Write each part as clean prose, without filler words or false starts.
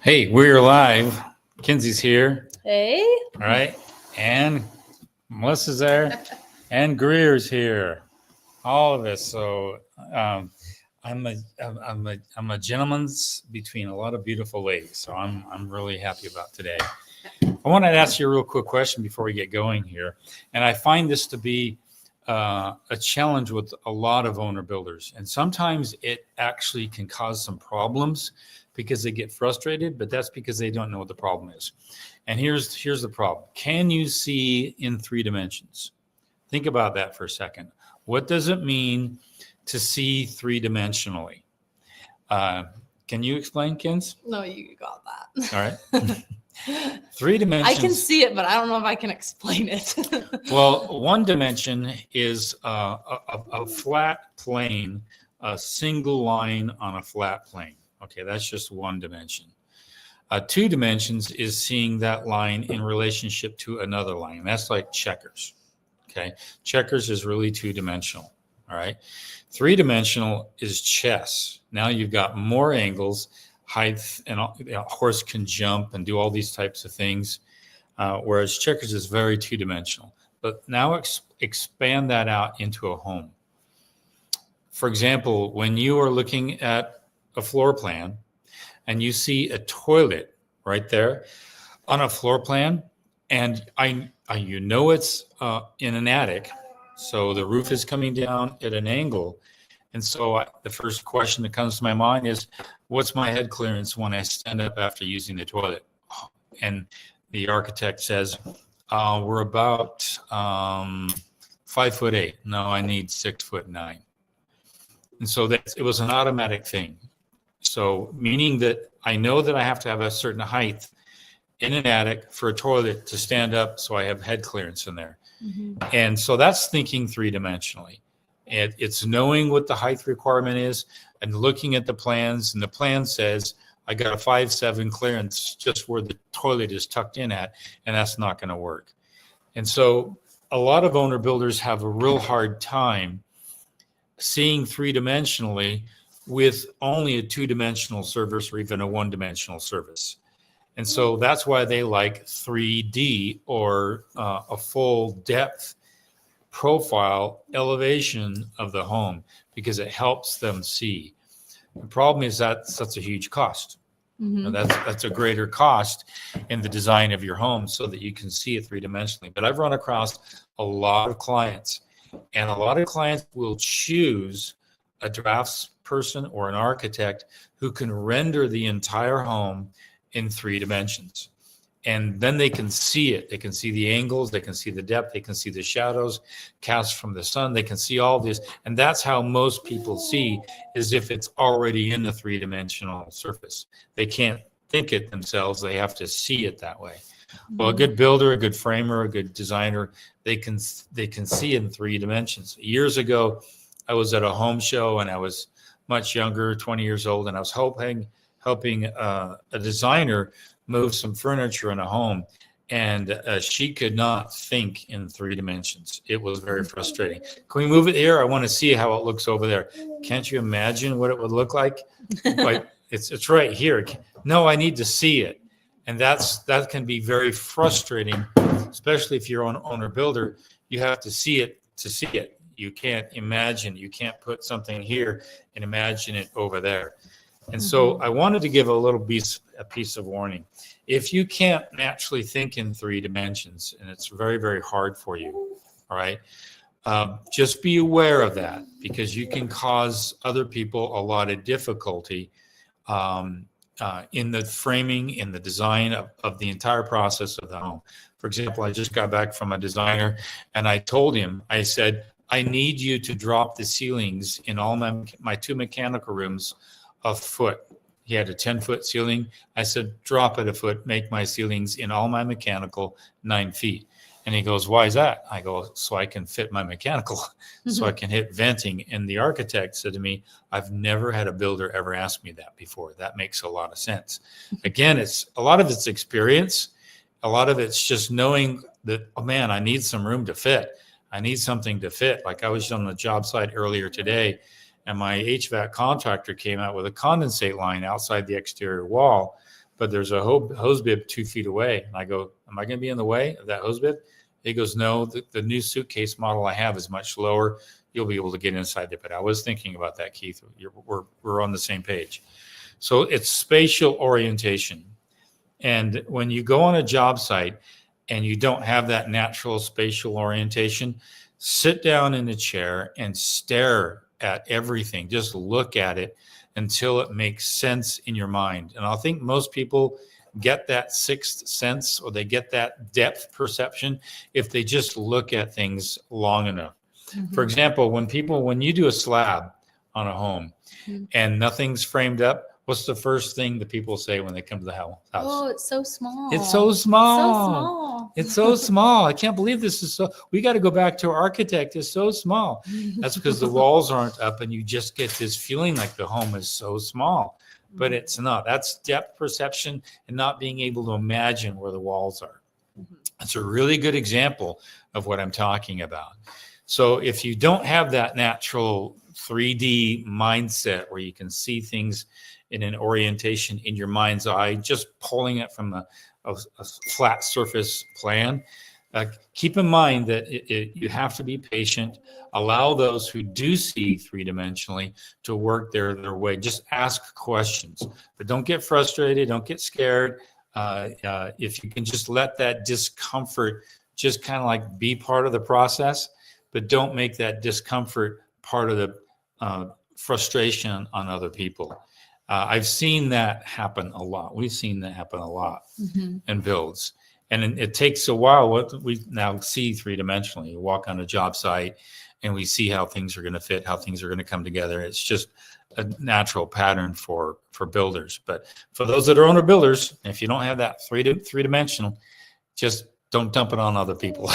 Hey, we're live. Kinsey's here. Hey. All right. And Melissa's there. And Greer's here. All of us. So I'm a gentleman's between a lot of beautiful ladies. So I'm really happy about today. I want to ask you a real quick question before we get going here. And I find this to be a challenge with a lot of owner builders. And sometimes it actually can cause some problems because they get frustrated, but that's because they don't know what the problem is. And here's the problem. Can you see in 3 dimensions? Think about that for a second. What does it mean to see 3-dimensionally? Can you explain, Kins? No, you got that. All right. 3 dimensions. I can see it, but I don't know if I can explain it. Well, 1 dimension is a flat plane, a single line on a flat plane. Okay, that's just 1 dimension. 2 dimensions is seeing that line in relationship to another line. That's like checkers. Okay, checkers is really 2-dimensional. All right, 3-dimensional is chess. Now you've got more angles, height, and a horse can jump and do all these types of things, whereas checkers is very 2-dimensional. But now expand that out into a home. For example, when you are looking at a floor plan and you see a toilet right there on a floor plan, and you know it's in an attic, so the roof is coming down at an angle. And so the first question that comes to my mind is, what's my head clearance when I stand up after using the toilet? And the architect says, we're about 5'8". No, I need 6'9". And so it was an automatic thing. So meaning that I know that I have to have a certain height in an attic for a toilet to stand up so I have head clearance in there. Mm-hmm. And so that's thinking 3-dimensionally. And it's knowing what the height requirement is and looking at the plans. And the plan says, I got a 5'7" clearance just where the toilet is tucked in at, and that's not going to work. And so a lot of owner builders have a real hard time seeing 3-dimensionally with only a 2-dimensional service or even a 1-dimensional service. And so that's why they like 3D or a full depth profile elevation of the home, because it helps them see. The problem is that's a huge cost. Mm-hmm. That's a greater cost in the design of your home so that you can see it 3-dimensionally. But I've run across a lot of clients, and a lot of clients will choose a draftsperson or an architect who can render the entire home in 3 dimensions. And then they can see it. They can see the angles. They can see the depth. They can see the shadows cast from the sun. They can see all this. And that's how most people see, is if it's already in the 3-dimensional surface. They can't think it themselves. They have to see it that way. Well, a good builder, a good framer, a good designer, they can see in 3 dimensions. Years ago, I was at a home show and I was much younger, 20 years old, and I was helping a designer move some furniture in a home, and she could not think in 3 dimensions. It was very frustrating. Can we move it here? I want to see how it looks over there. Can't you imagine what it would look like? Like it's right here. No, I need to see it. And that can be very frustrating, especially if you're an owner builder. You have to see it to see it. You can't imagine. You can't put something here and imagine it over there. And so I wanted to give a piece of warning. If you can't naturally think in 3 dimensions, and it's very, very hard for you, all right, just be aware of that, because you can cause other people a lot of difficulty in the framing, in the design of the entire process of the home. For example, I just got back from a designer, and I told him, I said, I need you to drop the ceilings in all my 2 mechanical rooms a foot. He had a 10-foot ceiling. I said, drop it a foot, make my ceilings in all my mechanical 9 feet. And he goes, why is that? I go, so I can fit my mechanical, so I can hit venting. And the architect said to me, I've never had a builder ever ask me that before. That makes a lot of sense. Again, a lot of it's experience. A lot of it's just knowing that, oh man, I need some room to fit. I need something to fit. Like I was on the job site earlier today, and my HVAC contractor came out with a condensate line outside the exterior wall, but there's a hose bib 2 feet away. And I go, am I going to be in the way of that hose bib? He goes, no, the new suitcase model I have is much lower. You'll be able to get inside it. But I was thinking about that, Keith. We're on the same page. So it's spatial orientation. And when you go on a job site and you don't have that natural spatial orientation, sit down in a chair and stare at everything. Just look at it until it makes sense in your mind. And I think most people get that sixth sense, or they get that depth perception if they just look at things long enough. Mm-hmm. For example, when you do a slab on a home and nothing's framed up, what's the first thing that people say when they come to the house? Oh, it's so small. It's so small. So small. It's so small. I can't believe this is so. We got to go back to our architect. It's so small. That's because the walls aren't up, and you just get this feeling like the home is so small, but it's not. That's depth perception and not being able to imagine where the walls are. It's a really good example of what I'm talking about. So if you don't have that natural 3D mindset where you can see things in an orientation in your mind's eye, just pulling it from a flat surface plan, keep in mind that you have to be patient. Allow those who do see three-dimensionally to work their way. Just ask questions, but don't get frustrated. Don't get scared. If you can just let that discomfort just kind of like be part of the process, but don't make that discomfort part of the frustration on other people. I've seen that happen a lot. We've seen that happen a lot in builds. And it takes a while. What we now see three-dimensionally, you walk on a job site and we see how things are going to fit, how things are going to come together. It's just a natural pattern for builders. But for those that are owner builders, if you don't have that three-dimensional, just don't dump it on other people.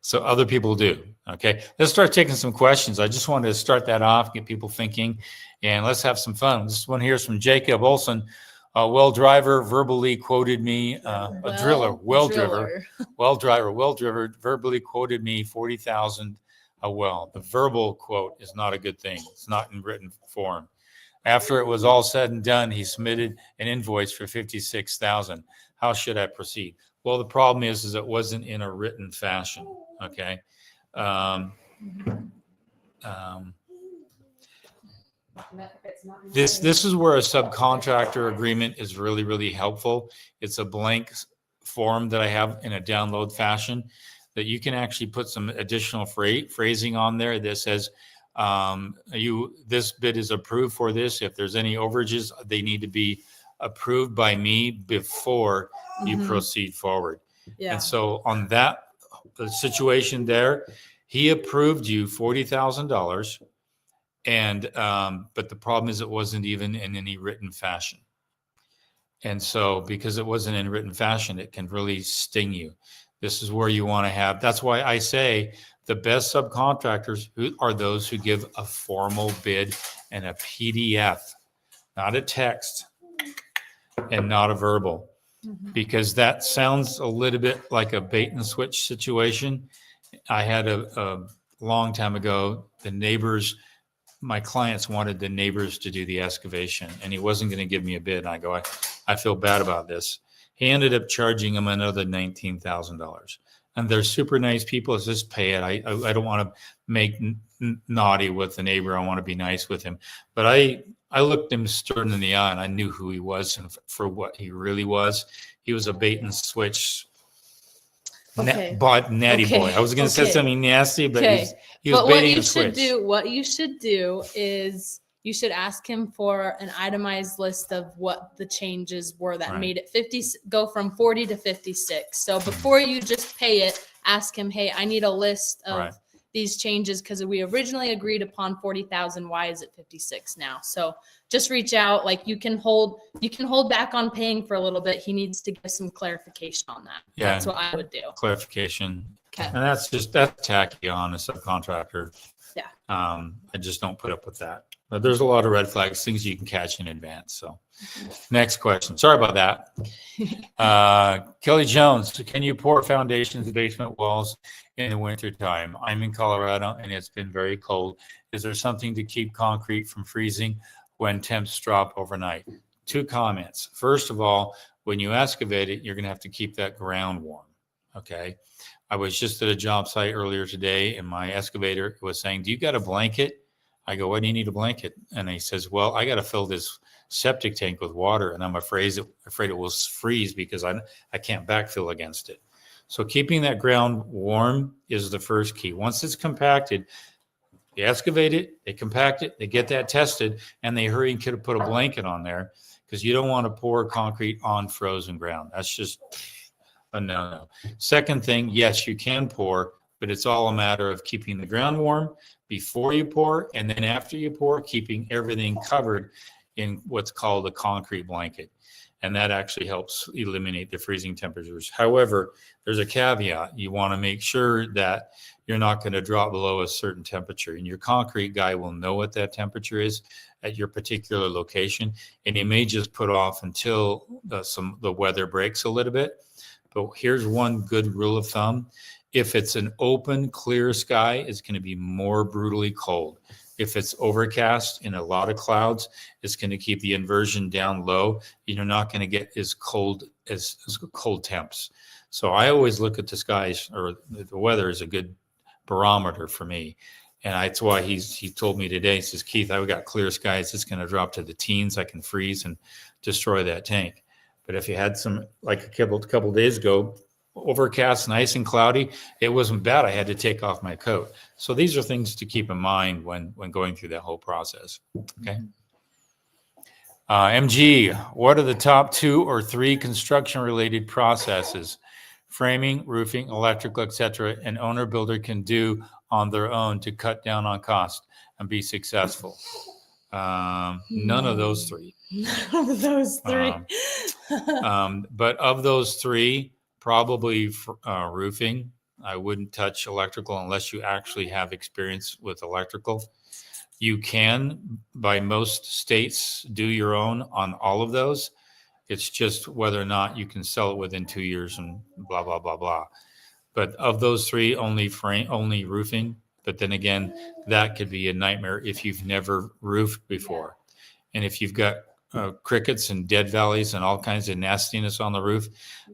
So other people do. Okay, let's start taking some questions. I just wanted to start that off, get people thinking, and let's have some fun. This one here is from Jacob Olson. Well driver verbally quoted me, a driller, well driver, verbally quoted me 40,000 a well. The verbal quote is not a good thing. It's not in written form. After it was all said and done, he submitted an invoice for 56,000. How should I proceed? Well, the problem is it wasn't in a written fashion. Okay. This is where a subcontractor agreement is really, really helpful. It's a blank form that I have in a download fashion that you can actually put some additional phrasing on there that says, this bid is approved for this. If there's any overages, they need to be approved by me before you proceed forward. Yeah. And so on that situation there, he approved you $40,000. And, but the problem is it wasn't even in any written fashion. And so because it wasn't in written fashion, it can really sting you. This is where you want to have, that's why I say the best subcontractors are those who give a formal bid and a PDF, not a text and not a verbal, because that sounds a little bit like a bait and switch situation. I had a long time ago, the neighbors, my clients wanted the neighbors to do the excavation, and he wasn't going to give me a bid. And I go, I feel bad about this. He ended up charging him another $19,000. And they're super nice people. It's just pay it. I don't want to make naughty with the neighbor. I want to be nice with him. But I looked him stern in the eye, and I knew who he was and for what he really was. He was a bait and switch natty boy. I was going to say something nasty, but he was baiting and switch. What you should do is you should ask him for an itemized list of what the changes were that made it go from 40 to 56. So before you just pay it, ask him, hey, I need a list of these changes because we originally agreed upon 40,000. Why is it 56 now? So just reach out. Like you can hold back on paying for a little bit. He needs to give some clarification on that. Yeah, that's what I would do. Clarification. Okay. And that's tacky on a subcontractor. Yeah. I just don't put up with that. But there's a lot of red flags, things you can catch in advance. So Next question. Sorry about that. Kelly Jones, can you pour foundations, basement walls in the wintertime? I'm in Colorado and it's been very cold. Is there something to keep concrete from freezing when temps drop overnight? 2 comments. First of all, when you excavate it, you're going to have to keep that ground warm. Okay. I was just at a job site earlier today and my excavator was saying, do you got a blanket? I go, why do you need a blanket? And he says, well, I got to fill this septic tank with water and I'm afraid it will freeze because I can't backfill against it. So keeping that ground warm is the first key. Once it's compacted, they excavate it, they compact it, they get that tested, and they hurry and could put a blanket on there because you don't want to pour concrete on frozen ground. That's just a no-no. Second thing, yes, you can pour, but it's all a matter of keeping the ground warm before you pour, and then after you pour, keeping everything covered in what's called a concrete blanket. And that actually helps eliminate the freezing temperatures. However, there's a caveat. You want to make sure that you're not going to drop below a certain temperature. And your concrete guy will know what that temperature is at your particular location. And he may just put off until the weather breaks a little bit. But here's one good rule of thumb. If it's an open, clear sky, it's going to be more brutally cold. If it's overcast and a lot of clouds, it's going to keep the inversion down low. You're not going to get as cold temps. So I always look at the skies, or the weather is a good barometer for me. And that's why he told me today, he says, Keith, I've got clear skies. It's going to drop to the teens. I can freeze and destroy that tank. But if you had some, like a couple days ago, overcast, nice and cloudy, it wasn't bad. I had to take off my coat. So these are things to keep in mind when going through that whole process. Okay. MG, what are the top 2 or 3 construction related processes, framing, roofing, electrical, etc., an owner builder can do on their own to cut down on cost and be successful? None of those 3. None of those 3. But of those 3, probably roofing. I wouldn't touch electrical unless you actually have experience with electrical. You can, by most states, do your own on all of those. It's just whether or not you can sell it within 2 years and blah, blah, blah, blah. But of those 3, only roofing. But then again, that could be a nightmare if you've never roofed before. And if you've got crickets and dead valleys and all kinds of nastiness on the roof,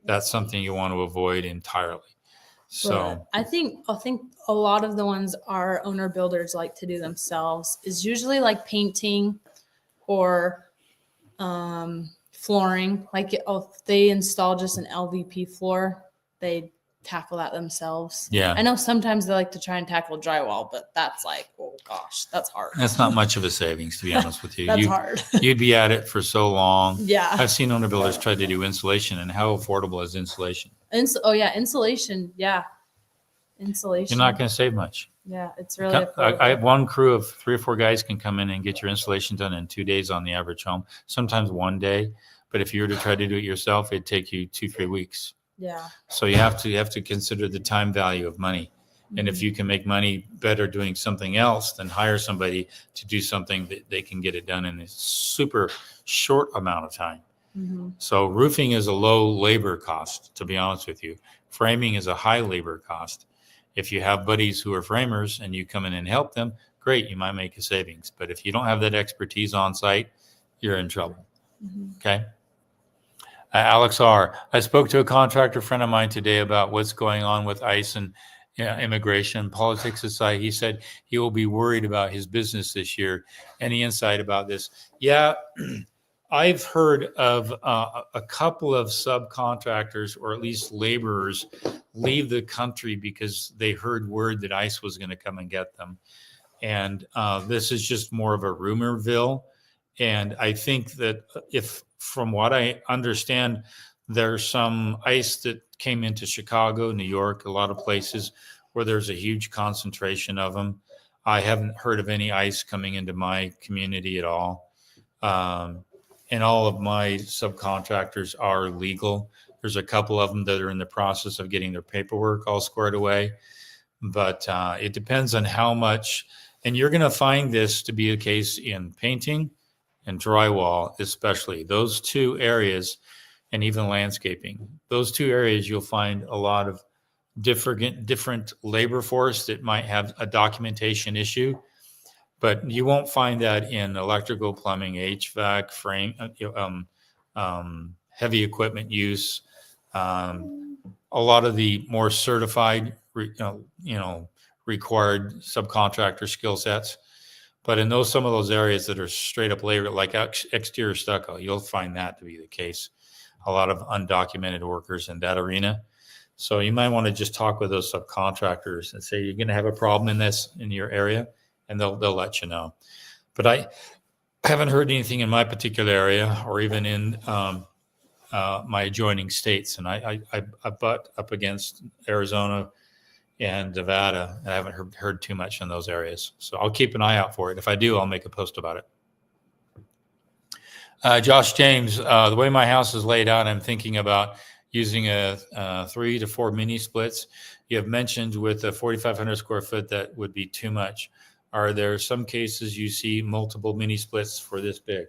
that's something you want to avoid entirely. So but I think a lot of the ones our owner builders like to do themselves is usually like painting or flooring. Like if they install just an LVP floor, they tackle that themselves. Yeah. I know sometimes they like to try and tackle drywall, but that's like, oh gosh, that's hard. That's not much of a savings, to be honest with you. That's hard. You'd be at it for so long. Yeah. I've seen owner builders try to do insulation, and how affordable is insulation? Insulation. Yeah. Insulation. You're not going to save much. Yeah, it's really affordable. I have one crew of 3 or 4 guys can come in and get your insulation done in 2 days on the average home, sometimes 1 day. But if you were to try to do it yourself, it'd take you 2-3 weeks. Yeah. So you have to consider the time value of money. And if you can make money better doing something else, then hire somebody to do something that they can get it done in a super short amount of time. Mm-hmm. So roofing is a low labor cost, to be honest with you. Framing is a high labor cost. If you have buddies who are framers and you come in and help them, great, you might make a savings. But if you don't have that expertise on site, you're in trouble. Mm-hmm. Okay. Alex R. I spoke to a contractor friend of mine today about what's going on with ICE and immigration politics aside. He said he will be worried about his business this year. Any insight about this? Yeah, I've heard of a couple of subcontractors or at least laborers leave the country because they heard word that ICE was going to come and get them. And this is just more of a rumorville. And I think that if, from what I understand, there's some ICE that came into Chicago, New York, a lot of places where there's a huge concentration of them. I haven't heard of any ICE coming into my community at all. And all of my subcontractors are legal. There's a couple of them that are in the process of getting their paperwork all squared away. But it depends on how much, and you're going to find this to be the case in painting, and drywall, especially those two areas, and even landscaping, those two areas, you'll find a lot of different labor force that might have a documentation issue, but you won't find that in electrical, plumbing, HVAC, frame, heavy equipment use. A lot of the more certified, required subcontractor skill sets. But in some of those areas that are straight up labor, like exterior stucco, you'll find that to be the case. A lot of undocumented workers in that arena. So you might want to just talk with those subcontractors and say you're going to have a problem in your area, and they'll let you know. But I haven't heard anything in my particular area or even in my adjoining states, and I butt up against Arizona and Nevada, and I haven't heard too much in those areas. So I'll keep an eye out for it. If I do, I'll make a post about it. Josh James, the way my house is laid out, I'm thinking about using a 3 to 4 mini splits. You have mentioned with a 4,500 square foot that would be too much. Are there some cases you see multiple mini splits for this big?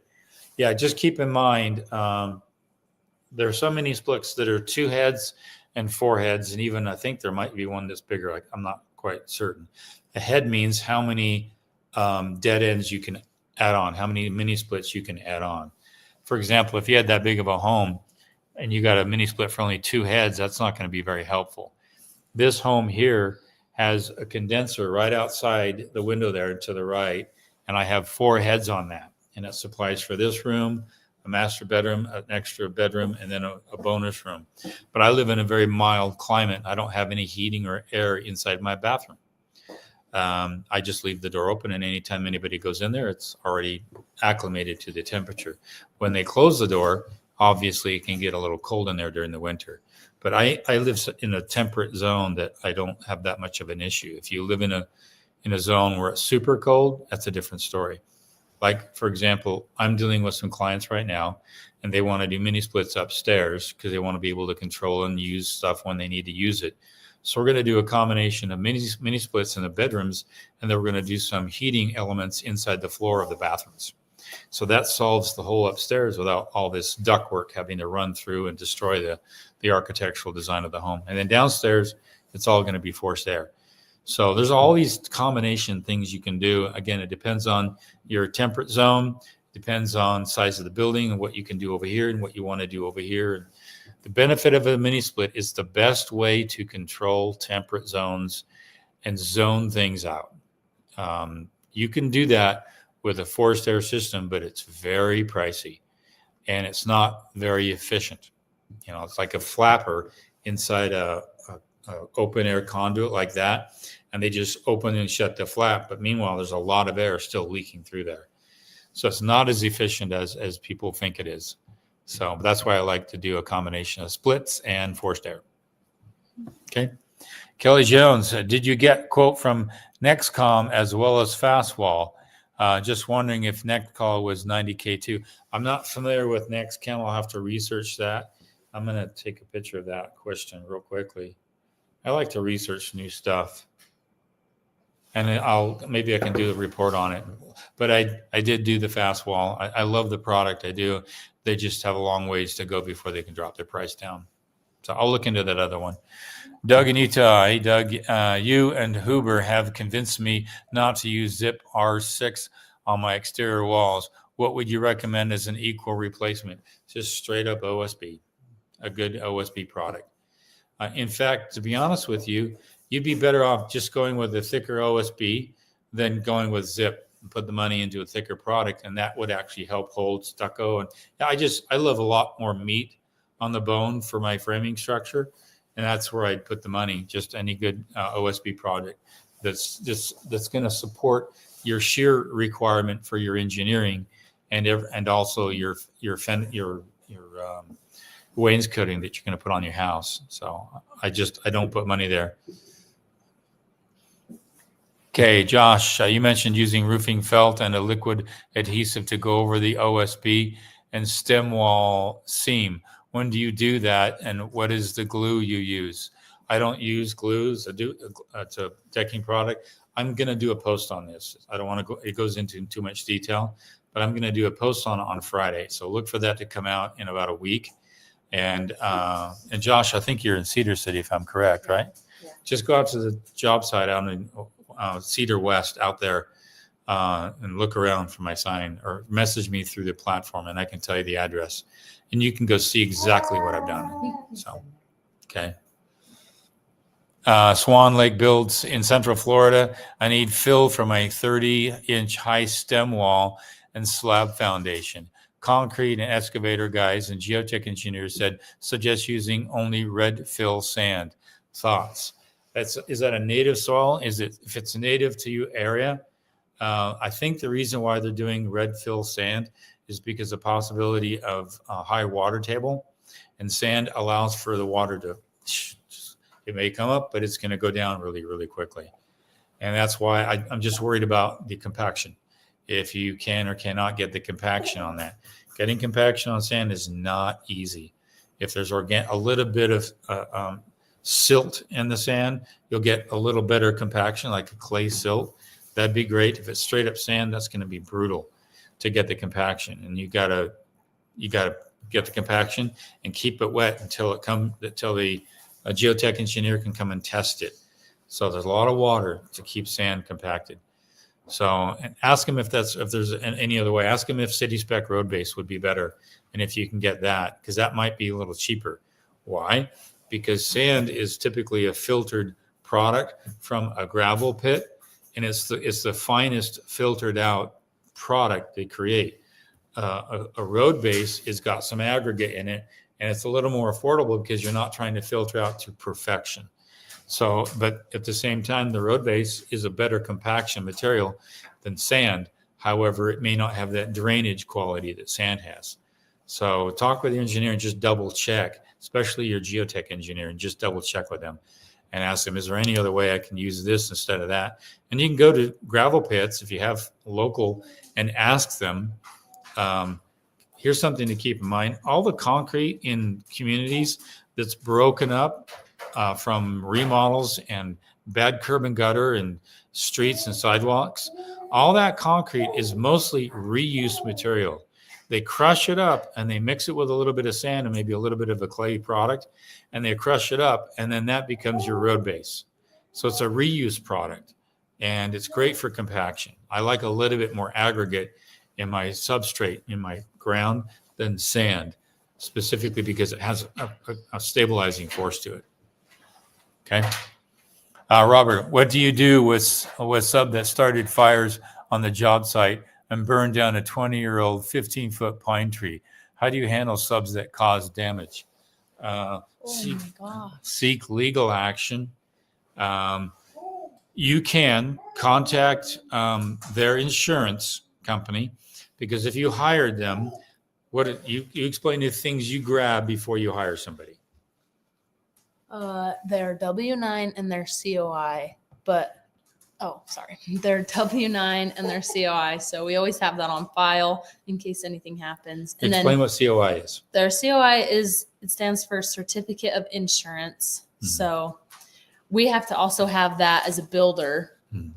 Yeah, just keep in mind, there are some mini splits that are 2 heads and 4 heads, and even I think there might be one that's bigger. I'm not quite certain. A head means how many dead ends you can add on, how many mini splits you can add on. For example, if you had that big of a home and you got a mini split for only 2 heads, that's not going to be very helpful. This home here has a condenser right outside the window there to the right, and I have 4 heads on that, and it supplies for this room, a master bedroom, an extra bedroom, and then a bonus room. But I live in a very mild climate. I don't have any heating or air inside my bathroom. I just leave the door open, and anytime anybody goes in there, it's already acclimated to the temperature. When they close the door, obviously it can get a little cold in there during the winter. But I live in a temperate zone that I don't have that much of an issue. If you live in a zone where it's super cold, that's a different story. Like, for example, I'm dealing with some clients right now, and they want to do mini splits upstairs because they want to be able to control and use stuff when they need to use it. So we're going to do a combination of mini splits in the bedrooms, and then we're going to do some heating elements inside the floor of the bathrooms. So that solves the whole upstairs without all this ductwork having to run through and destroy the architectural design of the home. And then downstairs, it's all going to be forced air. So there's all these combination things you can do. Again, it depends on your temperate zone, depends on size of the building and what you can do over here and what you want to do over here. The benefit of a mini split is the best way to control temperate zones and zone things out. You can do that with a forced air system, but it's very pricey and it's not very efficient. It's like a flapper inside a open air conduit like that, and they just open and shut the flap. But meanwhile, there's a lot of air still leaking through there. So it's not as efficient as people think it is. So that's why I like to do a combination of splits and forced air. Okay. Kelly Jones, did you get quote from Nexcom as well as Fastwall? Just wondering if Nexcom was 90K too. I'm not familiar with Nexcom. I'll have to research that. I'm going to take a picture of that question real quickly. I like to research new stuff, and maybe I can do a report on it. But I did do the Fastwall. I love the product. I do. They just have a long ways to go before they can drop their price down. So I'll look into that other one. Doug and Utah. Hey, Doug, you and Huber have convinced me not to use Zip R6 on my exterior walls. What would you recommend as an equal replacement? Just straight up OSB, a good OSB product. In fact, to be honest with you, you'd be better off just going with a thicker OSB than going with Zip and put the money into a thicker product, and that would actually help hold stucco. And I love a lot more meat on the bone for my framing structure, and that's where I'd put the money. Just any good OSB product that's going to support your shear requirement for your engineering, and also your wainscoting that you're going to put on your house. So I don't put money there. Okay, Josh, you mentioned using roofing felt and a liquid adhesive to go over the OSB and stem wall seam. When do you do that, and what is the glue you use? I don't use glues. It's a decking product. I'm going to do a post on this. I don't want to go. It goes into too much detail, but I'm going to do a post on Friday. So look for that to come out in about a week. And Josh, I think you're in Cedar City, if I'm correct, right? Yeah. Just go out to the job site out in Cedar West out there and look around for my sign, or message me through the platform and I can tell you the address. And you can go see exactly what I've done. So, okay. Swan Lake builds in Central Florida. I need fill for my 30-inch high stem wall and slab foundation. Concrete and excavator guys and geotech engineers suggest using only red fill sand. Thoughts? Is that a native soil? If it's a native to your area? I think the reason why they're doing red fill sand is because the possibility of a high water table, and sand allows for the water to, it may come up, but it's going to go down really, really quickly. And that's why I'm just worried about the compaction. If you can or cannot get the compaction on that. Getting compaction on sand is not easy. If there's a little bit of silt in the sand, you'll get a little better compaction, like a clay silt. That'd be great. If it's straight up sand, that's going to be brutal to get the compaction. And you gotta get the compaction and keep it wet until the geotech engineer can come and test it. So there's a lot of water to keep sand compacted. So, and ask them if there's any other way. Ask them if city spec road base would be better, and if you can get that, because that might be a little cheaper. Why? Because sand is typically a filtered product from a gravel pit, and it's the finest filtered out product they create. A road base has got some aggregate in it, and it's a little more affordable because you're not trying to filter out to perfection. So, but at the same time, the road base is a better compaction material than sand. However, it may not have that drainage quality that sand has. So talk with the engineer and just double check, especially your geotech engineer, and just double check with them and ask them, is there any other way I can use this instead of that? And you can go to gravel pits if you have local and ask them. Here's something to keep in mind. All the concrete in communities that's broken up from remodels and bad curb and gutter and streets and sidewalks, all that concrete is mostly reused material. They crush it up and they mix it with a little bit of sand and maybe a little bit of a clay product, and they crush it up, and then that becomes your road base. So it's a reuse product, and it's great for compaction. I like a little bit more aggregate in my substrate, in my ground, than sand, specifically because it has a stabilizing force to it. Okay. Robert, what do you do with sub that started fires on the job site and burned down a 20-year-old 15-foot pine tree? How do you handle subs that cause damage? Seek legal action. You can contact their insurance company, because if you hired them, you explain the things you grab before you hire somebody. Their W-9 and their COI, their W-9 and their COI. So we always have that on file in case anything happens. And explain what COI is. Their COI it stands for Certificate of Insurance. Mm-hmm. So we have to also have that as a builder. Mm-hmm.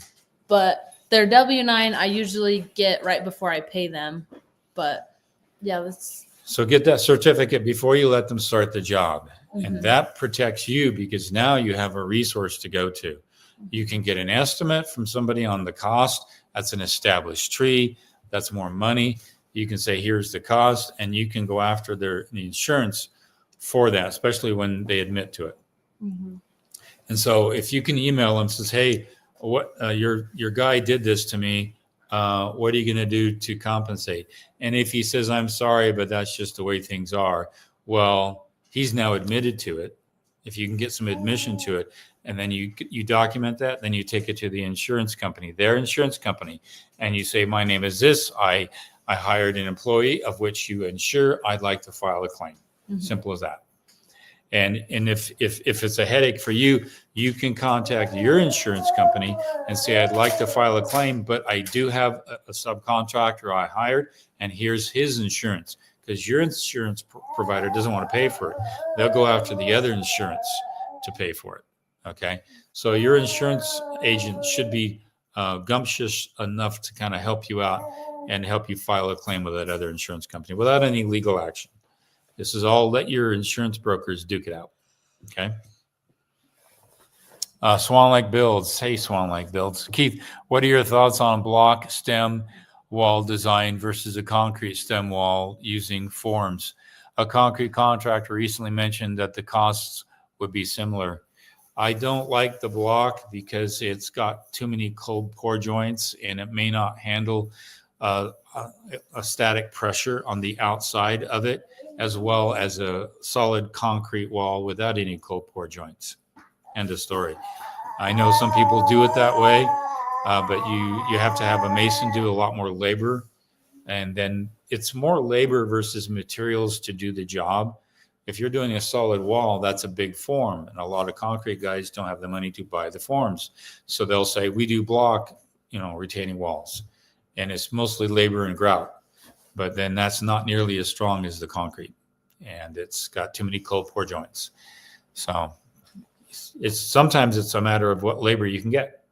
But their W-9 I usually get right before I pay them. But yeah, so get that certificate before you let them start the job. Mm-hmm. And that protects you, because now you have a resource to go to. You can get an estimate from somebody on the cost. That's an established tree. That's more money. You can say, here's the cost, and you can go after the insurance for that, especially when they admit to it. Mm-hmm. And so if you can email them, says, hey, what your guy did this to me. What are you going to do to compensate? And if he says, I'm sorry, but that's just the way things are, well, he's now admitted to it. If you can get some admission to it, and then you document that, then you take it to the insurance company, their insurance company, and you say, my name is this. I hired an employee of which you insure. I'd like to file a claim. Mm-hmm. Simple as that. And if it's a headache for you, you can contact your insurance company and say, I'd like to file a claim, but I do have a subcontractor I hired, and here's his insurance, because your insurance provider doesn't want to pay for it. They'll go after the other insurance to pay for it. Okay. So your insurance agent should be gumptious enough to kind of help you out and help you file a claim with that other insurance company without any legal action. This is all, let your insurance brokers duke it out. Okay. Swan Lake Builds. Hey, Swan Lake Builds. Keith, what are your thoughts on block stem wall design versus a concrete stem wall using forms? A concrete contractor recently mentioned that the costs would be similar. I don't like the block because it's got too many cold pour joints and it may not handle a static pressure on the outside of it, as well as a solid concrete wall without any cold pour joints. End of story. I know some people do it that way, but you have to have a mason do a lot more labor, and then it's more labor versus materials to do the job. If you're doing a solid wall, that's a big form, and a lot of concrete guys don't have the money to buy the forms. So they'll say, we do block, retaining walls, and it's mostly labor and grout. But then that's not nearly as strong as the concrete, and it's got too many cold pour joints. So sometimes it's a matter of what labor you can get.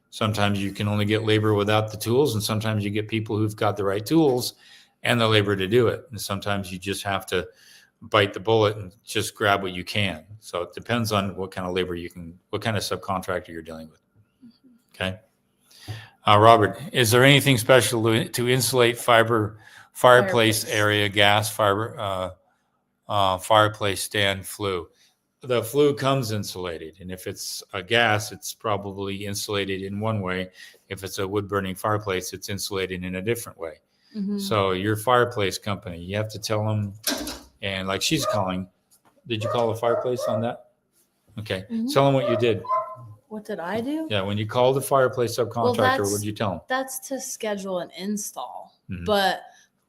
Sometimes you can only get labor without the tools, and sometimes you get people who've got the right tools and the labor to do it. And sometimes you just have to bite the bullet and just grab what you can. So it depends on what kind of labor what kind of subcontractor you're dealing with. Okay. Robert, is there anything special to insulate fireplace area, gas, fireplace stand flue? The flue comes insulated, and if it's a gas, it's probably insulated in one way. If it's a wood burning fireplace, it's insulated in a different way. Mm-hmm. So your fireplace company, you have to tell them, and like she's calling, did you call the fireplace on that? Okay. Mm-hmm. Tell them what you did. What did I do? Yeah, when you called the fireplace subcontractor, what did you tell them? That's to schedule an install. Mm-hmm. But,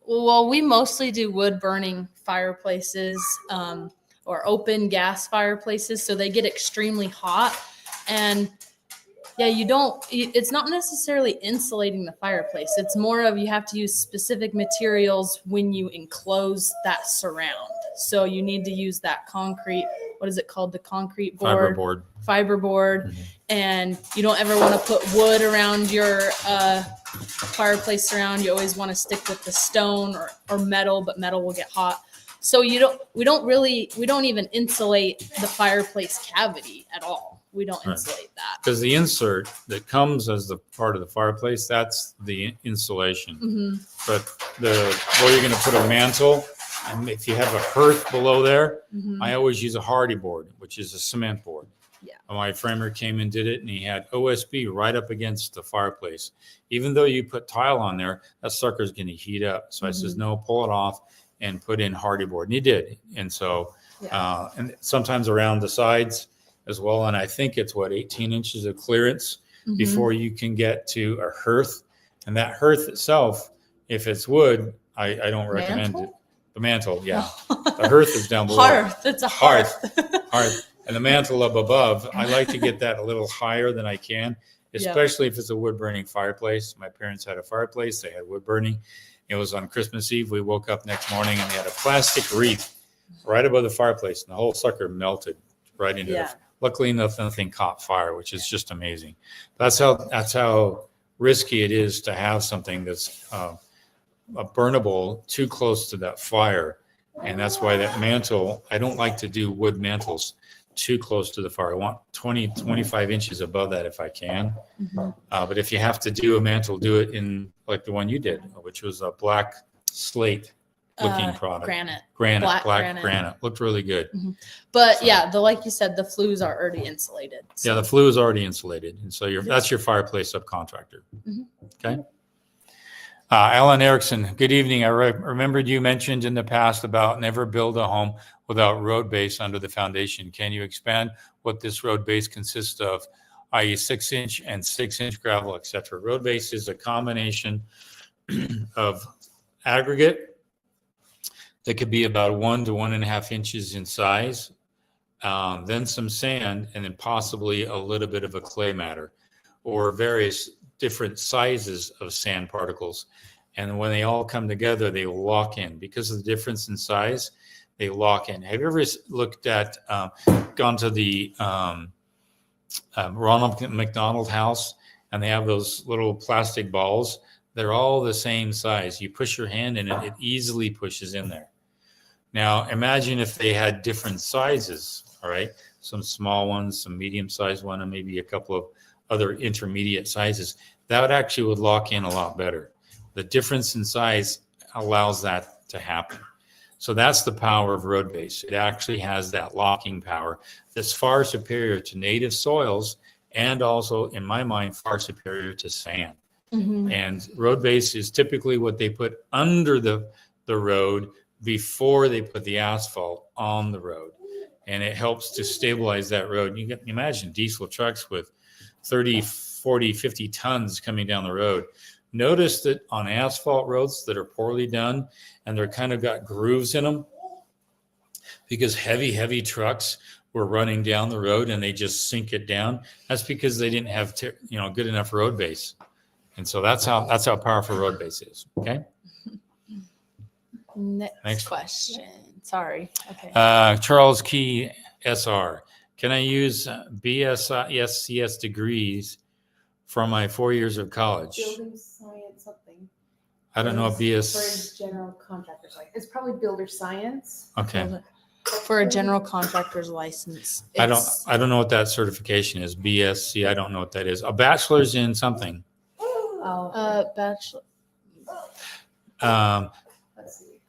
we mostly do wood burning fireplaces, or open gas fireplaces, so they get extremely hot. And it's not necessarily insulating the fireplace. It's more of, you have to use specific materials when you enclose that surround. So you need to use that concrete, what is it called? The concrete board. Fiber board. Mm-hmm. And you don't ever want to put wood around your fireplace surround. You always want to stick with the stone or metal, but metal will get hot. So we don't even insulate the fireplace cavity at all. We don't insulate that. Because the insert that comes as the part of the fireplace, that's the insulation. Mm-hmm. But where you're going to put a mantle, and if you have a hearth below there, mm-hmm. I always use a hardy board, which is a cement board. Yeah. And my framer came and did it, and he had OSB right up against the fireplace. Even though you put tile on there, that sucker's going to heat up. So mm-hmm. I says, no, pull it off and put in hardy board. And he did. And so, and sometimes around the sides as well. And I think it's 18 inches of clearance mm-hmm. before you can get to a hearth. And that hearth itself, if it's wood, I don't recommend it. The mantle, yeah. The hearth is down below. Hearth, it's a hearth. Hearth. And the mantle up above, I like to get that a little higher than I can, especially if it's a wood burning fireplace. My parents had a fireplace, they had wood burning. It was on Christmas Eve. We woke up next morning and they had a plastic wreath right above the fireplace, and the whole sucker melted right into it. Luckily, nothing caught fire, which is just amazing. That's how risky it is to have something that's burnable too close to that fire, and that's why that mantle. I don't like to do wood mantles too close to the fire. I want 25 inches above that if I can. Mm-hmm. But if you have to do a mantle, do it in like the one you did, which was a black slate looking product. Black granite. Looked really good. Mm-hmm. But like you said, the flues are already insulated. So. Yeah, the flue is already insulated. And so that's your fireplace subcontractor. Mm-hmm. Okay. Alan Erickson, good evening. I remembered you mentioned in the past about never build a home without road base under the foundation. Can you expand what this road base consists of, i.e. 6-inch and 6-inch gravel, etc.? Road base is a combination of aggregate that could be about 1 to 1.5 inches in size, then some sand, and then possibly a little bit of a clay matter, or various different sizes of sand particles. And when they all come together, they lock in. Because of the difference in size, they lock in. Have you ever gone to the Ronald McDonald house, and they have those little plastic balls They're all the same size. You push your hand in it, it easily pushes in there. Now, imagine if they had different sizes, all right? Some small ones, some medium-sized one, and maybe a couple of other intermediate sizes. That would lock in a lot better. The difference in size allows that to happen. So that's the power of road base. It actually has that locking power that's far superior to native soils and also, in my mind, far superior to sand. Mm-hmm. And road base is typically what they put under the road before they put the asphalt on the road. And it helps to stabilize that road. You can imagine diesel trucks with 30, 40, 50 tons coming down the road. Notice that on asphalt roads that are poorly done and they're kind of got grooves in them because heavy trucks were running down the road and they just sink it down. That's because they didn't have good enough road base. And so that's how powerful road base is. Okay. Next question. Sorry. Okay. Charles Key, SR. Can I use BScs degrees for my 4 years of college? Building science something. I don't know if For BS. a general contractor's license. It's probably builder science. Okay. For a general contractor's license. I don't know what that certification is. BSc. I don't know what that is. A bachelor's in something. Bachelor. Let's see.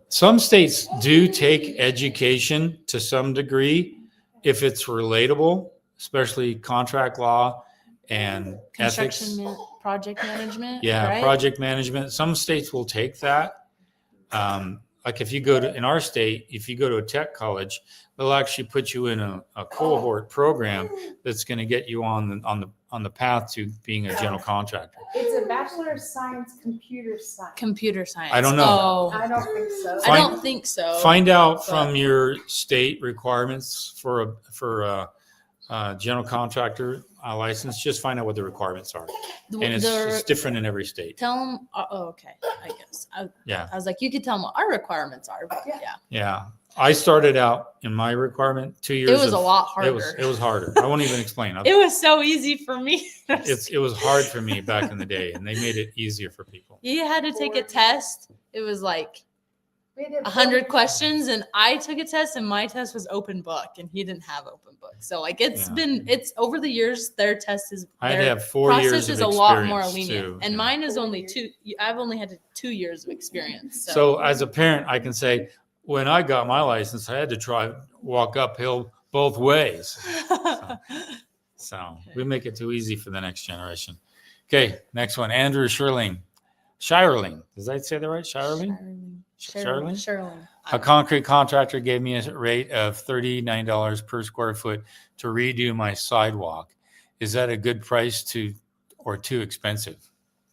Some states do take education to some degree if it's relatable, especially contract law and ethics. Construction project management. Yeah, right? project management. Some states will take that. Like if you go to, in our state, if you go to a tech college, they'll actually put you in a cohort program that's going to get you on the path to being a general contractor. It's a Bachelor of Science, Computer Science. Computer science. I don't know. Oh, I don't think so. I don't think so. Find out but- from your state requirements for a general contractor license. Just find out what the requirements are, and it's different in every state. Tell them. Oh, okay. I guess. Yeah. I was like, you could tell them what our requirements are. But yeah. Yeah. I started out in my requirement 2 years. It was a lot harder. It was harder. I won't even explain. It was so easy for me. It was hard for me back in the day, and they made it easier for people. You had to take a test. It was like We did 100 questions, and I took a test, and my test was open book, and he didn't have open book. So like it's over the years, their test is. I had to have 4 years process of is a lot more experience, lenient, too. and Yeah. mine is only 2. I've only had 2 years of experience. So as a parent, I can say when I got my license, I had to walk uphill both ways. So we make it too easy for the next generation. Okay, next one, Andrew Shirling. Does I say that right? Shirling? A concrete contractor gave me a rate of $39 per square foot to redo my sidewalk. Is that a good price or too expensive?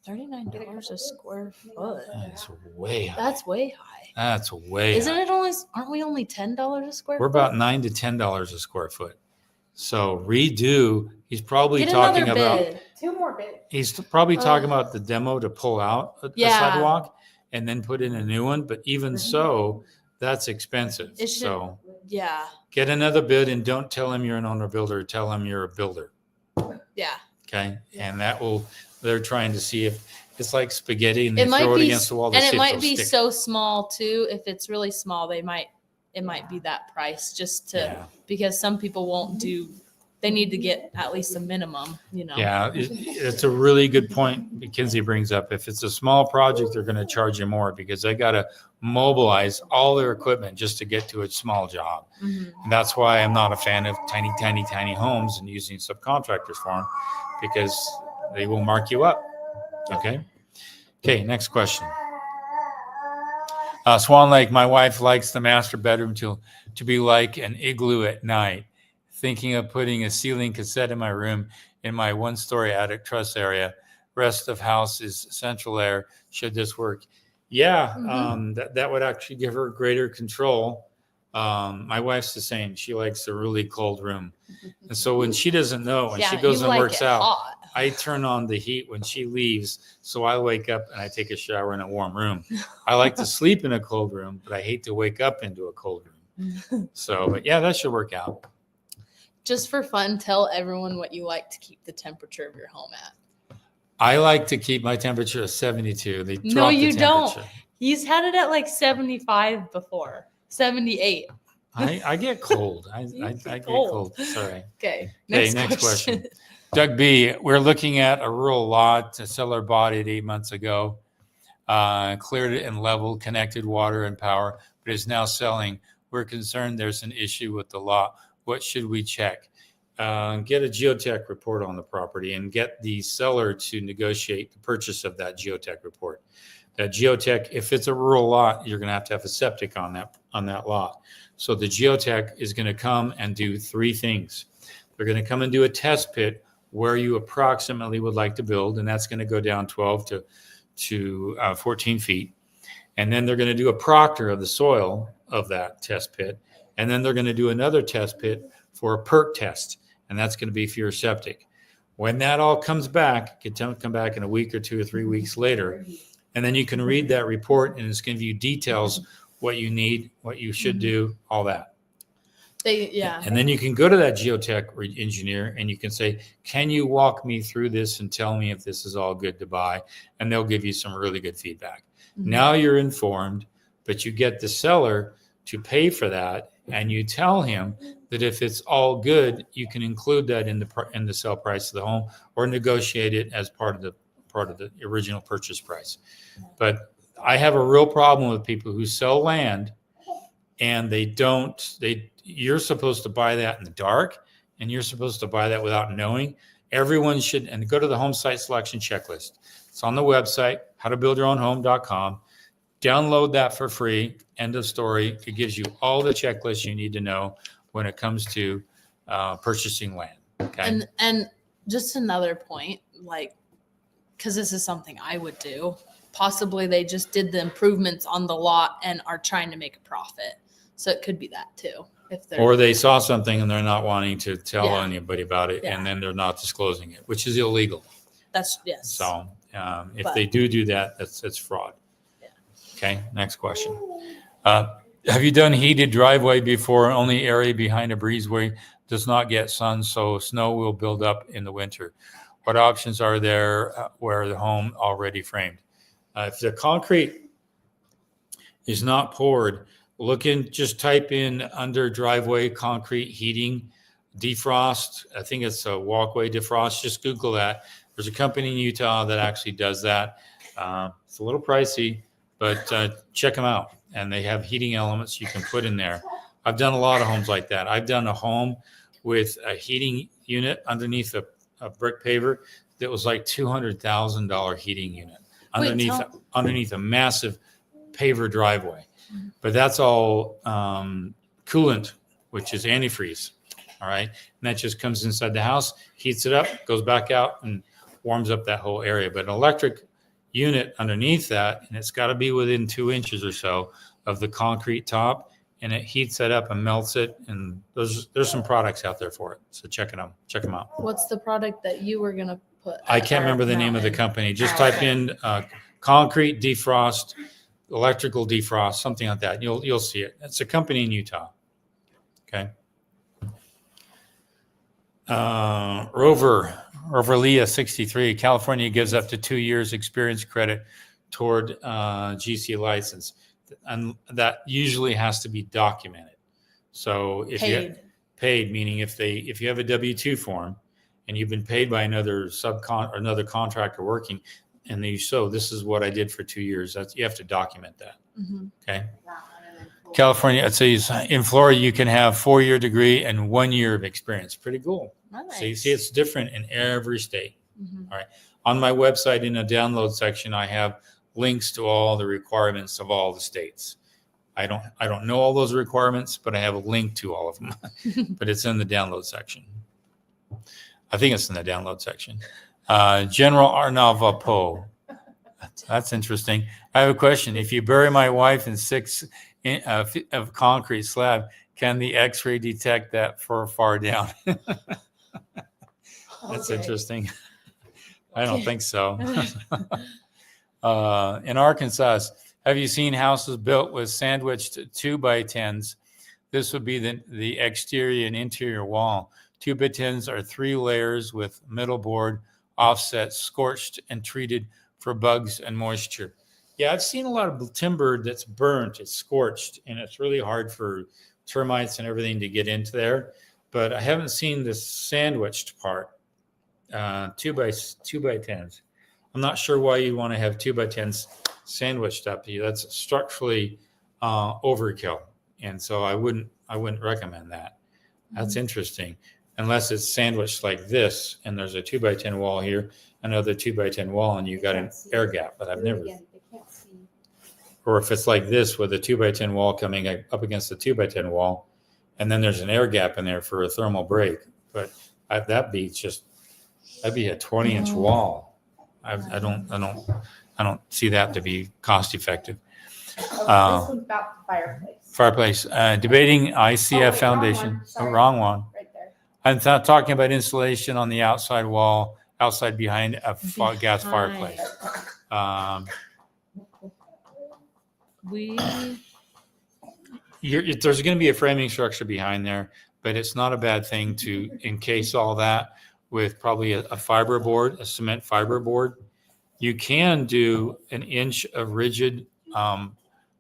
$39 a square foot. That's way high. That's way high. That's way Isn't high. it only? Aren't we only $10 a square? We're foot? about $9 to $10 a square foot. So redo, he's probably Get talking another about. bid. 2 more bids. He's probably talking about the demo to pull out a Yeah. sidewalk and then put in a new one. But even so, that's expensive. It should- So Yeah. get another bid and don't tell him you're an owner builder. Tell him you're a builder. Yeah. Okay. And they're trying to see if it's like spaghetti and they It might throw it be, against the wall. to and see it if might it'll be stick. so small too. If it's really small, it might be that price just to, Yeah. because some people won't do, they need to get at least a minimum, Yeah, it's a really good point McKinsey brings up. If it's a small project, they're going to charge you more because they got to mobilize all their equipment just to get to a small job. Mhm. And that's why I'm not a fan of tiny homes and using subcontractors for them because they will mark you up. Okay, next question. Swan Lake, my wife likes the master bedroom to be like an igloo at night. Thinking of putting a ceiling cassette in my room in my 1-story attic truss area. Rest of house is central air. Should this work? Yeah, that would actually give her greater control. My wife's the same. She likes a really cold room. And so when she doesn't know, when she goes and works out, hot. I turn on the heat when she leaves. So I wake up and I take a shower in a warm room. I like to sleep in a cold room, but I hate to wake up into a cold room. So, but yeah, that should work out. Just for fun, tell everyone what you like to keep the temperature of your home at. I like to keep my temperature at 72. They No, drop the you don't. temperature. He's had it at like 75 before, 78. I get cold. You I get get cold. cold. Sorry. Okay, Okay, next question. Doug B, we're looking at a rural lot. A seller bought it 8 months ago, cleared it and leveled, connected water and power, but is now selling. We're concerned there's an issue with the lot. What should we check? Get a geotech report on the property and get the seller to negotiate the purchase of that geotech report. That geotech, if it's a rural lot, you're going to have a septic on that lot. So the geotech is going to come and do three things. They're going to come and do a test pit where you approximately would like to build, and that's going to go down 12 to 14 feet. And then they're going to do a proctor of the soil of that test pit. And then they're going to do another test pit for a perk test, and that's going to be for your septic. When that all comes back, it can come back in a week or 2 or 3 weeks later, and then you can read that report, and it's going to give you details, what you need, what you should do, all that. And then you can go to that geotech engineer and you can say, can you walk me through this and tell me if this is all good to buy? And they'll give you some really good feedback. Mm-hmm. Now you're informed, but you get the seller to pay for that, and you tell him that if it's all good, you can include that in the sale price of the home or negotiate it as part of the original purchase price. But I have a real problem with people who sell land and you're supposed to buy that in the dark, and you're supposed to buy that without knowing. Everyone should, and go to the home site selection checklist. It's on the website, howtobuildyourownhome.com. Download that for free. End of story. It gives you all the checklists you need to know when it comes to purchasing land. Okay. And just another point, like, because this is something I would do. Possibly they just did the improvements on the lot and are trying to make a profit. So it could be that too. Or they saw something and they're not wanting to tell Yeah. anybody about it, and then they're not disclosing it, which is illegal. Yes. So if they do that, it's fraud. Yeah. Okay, next question. Have you done heated driveway before? Only area behind a breezeway does not get sun, so snow will build up in the winter. What options are there where the home already framed? If the concrete is not poured, just type in under driveway concrete heating defrost. I think it's a walkway defrost. Just Google that. There's a company in Utah that actually does that. It's a little pricey, but check them out. And they have heating elements you can put in there. I've done a lot of homes like that. I've done a home with a heating unit underneath a brick paver that was like $200,000 heating unit underneath a massive paver driveway. But that's all coolant, which is antifreeze. All right. And that just comes inside the house, heats it up, goes back out, and warms up that whole area. But an electric unit underneath that, and it's got to be within 2 inches or so of the concrete top, and it heats that up and melts it. And there's some products out there for it. So check them out. What's the product that you were going to put? I can't remember the name of the company. Just type in concrete defrost, electrical defrost, something like that. You'll see it. It's a company in Utah. Okay. Rover Leah 63, California gives up to 2 years experience credit toward GC license, and that usually has to be documented. So if you paid, meaning if you have a W-2 form and you've been paid by another contractor working, and you show this is what I did for 2 years, you have to document that. Mm-hmm. Okay. California, it says in Florida you can have 4-year degree and 1 year of experience. Pretty cool. Nice. So you see it's different in every state. Mm-hmm. All right. On my website in the download section, I have links to all the requirements of all the states. I don't know all those requirements, but I have a link to all of them. But it's in the download section. I think it's in the download section. General Arnava Poe. That's interesting. I have a question. If you bury my wife in 6 of concrete slab, can the X-ray detect that far down? That's interesting. I don't think so. In Arkansas, have you seen houses built with sandwiched 2x10s? This would be the exterior and interior wall. 2x10s are 3 layers with middle board offset, scorched, and treated for bugs and moisture. Yeah, I've seen a lot of timber that's burnt, it's scorched, and it's really hard for termites and everything to get into there. But I haven't seen the sandwiched part, 2x10s. I'm not sure why you want to have 2x10s sandwiched up to you. That's structurally overkill, and so I wouldn't recommend that. That's interesting, unless it's sandwiched like this, and there's a 2x10 wall here, another 2x10 wall, and you got an air gap. But I've never. Or if it's like this with a 2x10 wall coming up against the 2x10 wall, and then there's an air gap in there for a thermal break. But that'd be a 20-inch wall. I don't see that to be cost effective. This one's about the fireplace. Fireplace, debating ICF wait, foundation. wrong one. Sorry. Wrong one. Right there. I'm talking about insulation on the outside wall, outside behind a gas fireplace. There's going to be a framing structure behind there, but it's not a bad thing to encase all that with probably a fiber board, a cement fiber board. You can do an inch of rigid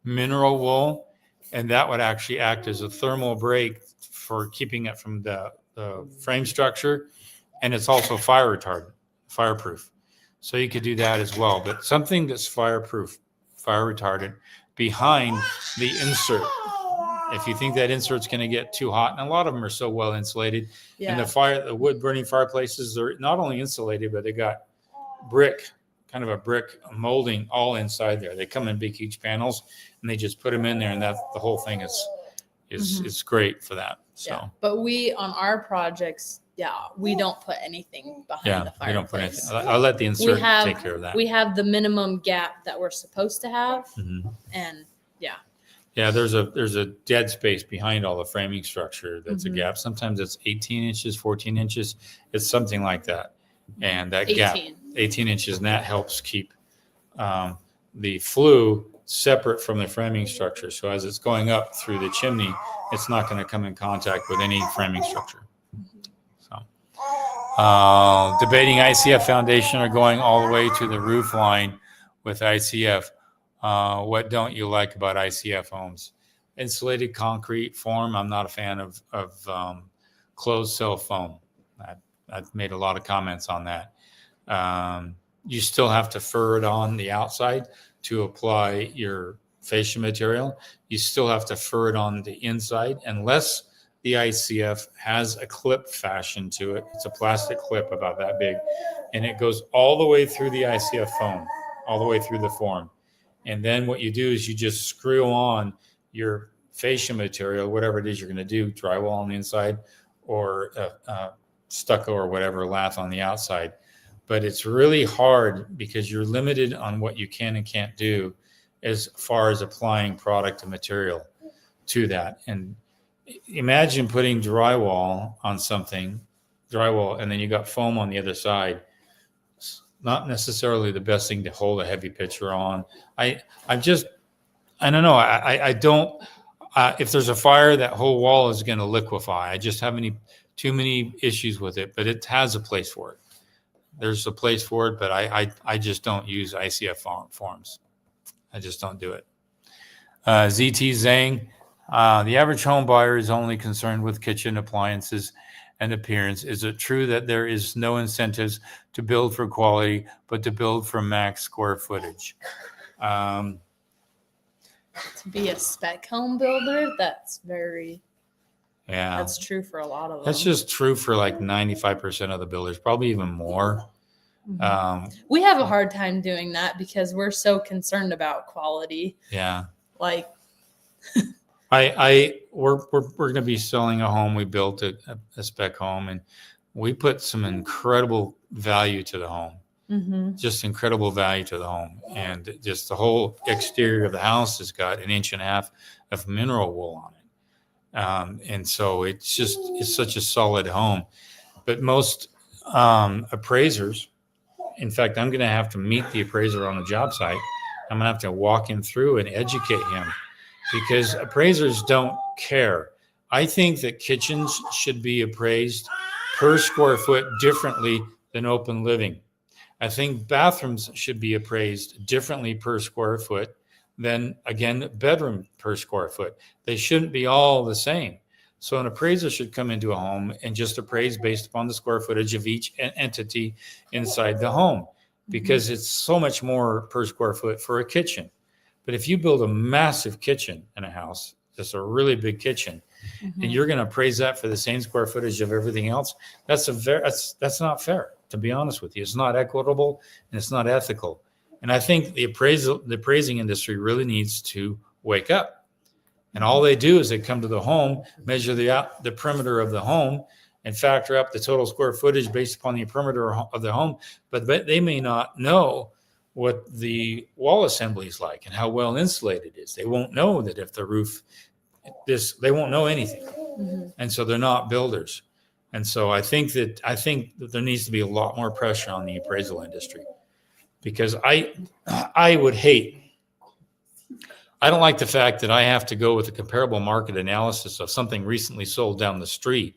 mineral wool, and that would actually act as a thermal break for keeping it from the frame structure, and it's also fire retardant, fireproof. So you could do that as well, but something that's fireproof, fire retardant behind the insert. If you think that insert's going to get too hot, and a lot of them are so well insulated, and the wood burning fireplaces are not only insulated, but they got kind of a brick molding all inside there. They come in big, huge panels, and they just put them in there, and that the whole thing is great for that. So, yeah. But we on our projects, we don't put anything behind the fireplace. We don't put anything. I'll let the insert take care of that. We have the minimum gap that we're supposed to have, and yeah, there's a dead space behind all the framing structure. That's a gap. Sometimes it's 18 inches, 14 inches. It's something like that, and that 18. gap, 18 inches, and that helps keep the flue separate from the framing structure. So as it's going up through the chimney, it's not going to come in contact with any framing structure. So, debating ICF foundation or going all the way to the roof line with ICF. What don't you like about ICF homes? Insulated concrete form. I'm not a fan of closed cell foam. I've made a lot of comments on that. You still have to fur it on the outside to apply your fascia material. You still have to fur it on the inside unless the ICF has a clip fashion to it. It's a plastic clip about that big, and it goes all the way through the ICF foam, all the way through the form. And then what you do is you just screw on your fascia material, whatever it is you're going to do, drywall on the inside or stucco or whatever, lath on the outside. But it's really hard because you're limited on what you can and can't do as far as applying product and material to that. And imagine putting drywall on something, and then you got foam on the other side. Not necessarily the best thing to hold a heavy pitcher on. I don't know. I don't, if there's a fire, that whole wall is going to liquefy. I just have too many issues with it, but it has a place for it. There's a place for it, but I just don't use ICF forms. I just don't do it. ZT Zhang, the average home buyer is only concerned with kitchen appliances and appearance. Is it true that there is no incentives to build for quality, but to build for max square footage? To be a spec home builder, that's true for a lot of them. That's just true for like 95% of the builders, probably even more. We have a hard time doing that because we're so concerned about quality. Yeah. Like we're going to be selling a home. We built a spec home, and we put some incredible value to the home, just incredible value to the home. And just the whole exterior of the house has got 1.5 inches of mineral wool on it. And so it's such a solid home. But most appraisers, in fact, I'm going to have to meet the appraiser on the job site. I'm going to have to walk him through and educate him, because appraisers don't care. I think that kitchens should be appraised per square foot differently than open living. I think bathrooms should be appraised differently per square foot than, again, bedroom per square foot. They shouldn't be all the same. So an appraiser should come into a home and just appraise based upon the square footage of each entity inside the home, because it's so much more per square foot for a kitchen. But if you build a massive kitchen in a house, just a really big kitchen, and you're going to appraise that for the same square footage of everything else, that's not fair, to be honest with you. It's not equitable and it's not ethical. And I think the appraising industry really needs to wake up. And all they do is they come to the home, measure the perimeter of the home, and factor up the total square footage based upon the perimeter of the home. But they may not know what the wall assembly is like and how well insulated it is. They won't know that if the roof, they won't know anything. And so they're not builders. And so I think that there needs to be a lot more pressure on the appraisal industry, because I would hate, I don't like the fact that I have to go with a comparable market analysis of something recently sold down the street.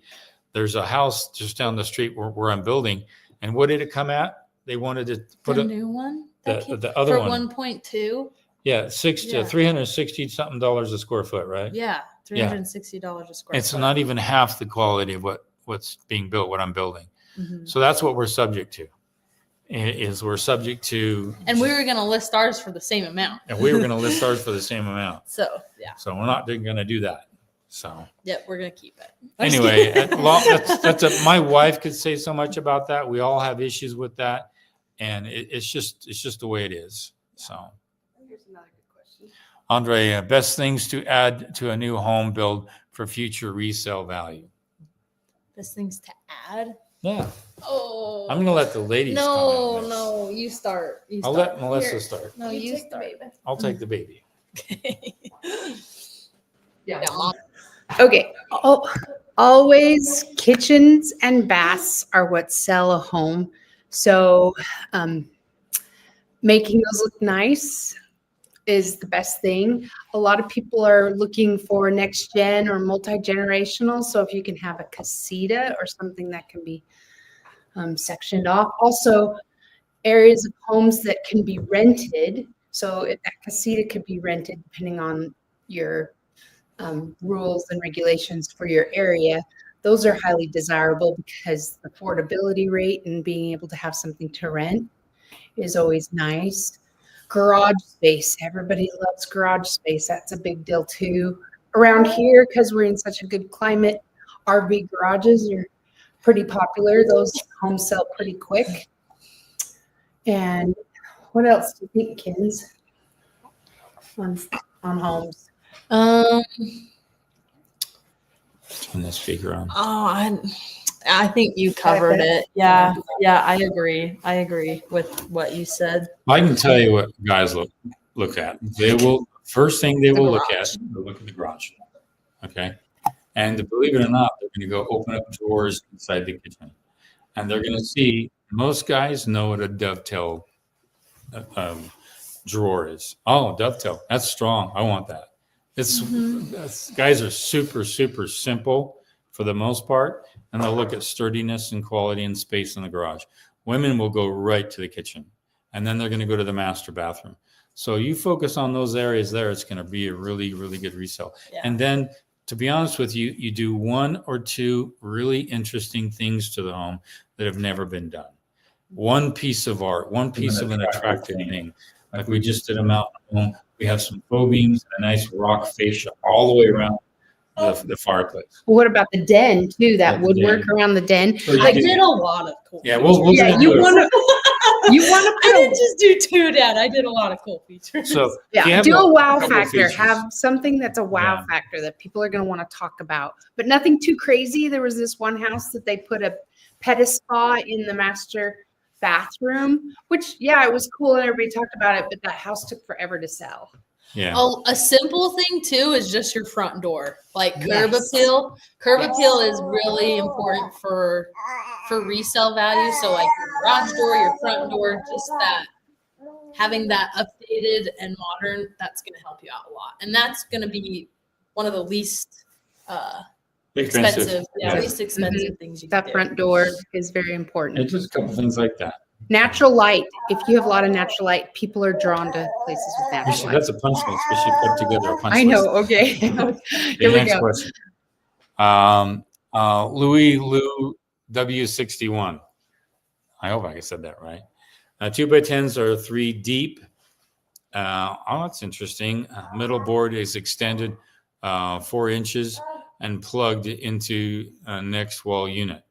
There's a house just down the street where I'm building, and what did it come at? They wanted to put the new one, the other for one 1.2. Yeah, $360 something a square foot, right? Yeah, $360 a square It's foot. not even half the quality of what's being built, what I'm building. So that's what we're subject to. We're subject to, and we were going to list ours for the same amount. and we were going to list ours for the same amount. So yeah. So we're not going to do that. So Yep, we're going to keep it. anyway, my wife could say so much about that. We all have issues with that, and it's just the way it is. So. Here's another good question. Andre, best things to add to a new home build for future resale value. Best things to add. Yeah, Oh, I'm going to let the ladies comment on this. No, you start. I'll let Melissa start. No, you take the start. baby. I'll take the baby. Yeah, Mom. Okay. Always kitchens and baths are what sell a home. So making those look nice is the best thing. A lot of people are looking for next gen or multi-generational. So if you can have a casita or something that can be sectioned off. Also, areas of homes that can be rented. So if that casita could be rented depending on your rules and regulations for your area, those are highly desirable because the affordability rate and being able to have something to rent is always nice. Garage space, everybody loves garage space. That's a big deal too. Around here, because we're in such a good climate, RV garages are pretty popular. Those homes sell pretty quick. And what else do you think, Kins, on homes? Turn the speaker on. Oh, I think you covered it. Yeah, I agree. I agree with what you said. I can tell you what guys look at. First thing they will look at, they'll look at the garage. Okay. And believe it or not, they're going to go open up drawers inside the kitchen. And they're going to see, most guys know what a dovetail drawer is. Oh, dovetail. That's strong. I want that. Guys are super, super simple for the most part. And they'll look at sturdiness and quality and space in the garage. Women will go right to the kitchen. And then they're going to go to the master bathroom. So you focus on those areas there, it's going to be a really, really good resale. Yeah. And then, to be honest with you, you do one or two really interesting things to the home that have never been done. One piece of art, one piece of an attractive thing. Like we just did a mountain home. We have some faux beams and a nice rock fascia all the way around the fireplace. What about the den too? That The woodwork den. around the den. So you I do- did a lot of cool. Yeah, we'll Yeah, get you into it. want to I didn't just do two, Dad. I did a lot of cool features. So if you Yeah, have do a wow couple of factor. features. Have something that's a wow Yeah. factor that people are going to want to talk about, but nothing too crazy. There was this one house that they put a pedestal in the master bathroom, which, yeah, it was cool and everybody talked about it, but that house took forever to sell. Yeah. A simple thing too is just your front door, like curb Yes. appeal. Curb appeal is really important for resale value. So like your garage door, your front door, just that, having that updated and modern, that's going to help you out a lot. And that's going to be one of the least expensive, Yeah. least expensive things you can That do. front door is very important. It's just a couple things like that. Natural light. If you have a lot of natural light, people are drawn to places with natural light. That's a punch list. We should put together a punch I list. know. Okay. Okay, Here we next go. question. Louis Lou W61. I hope I said that right. 2x10s are 3 deep. Oh, that's interesting. Middle board is extended 4 inches and plugged into next wall unit.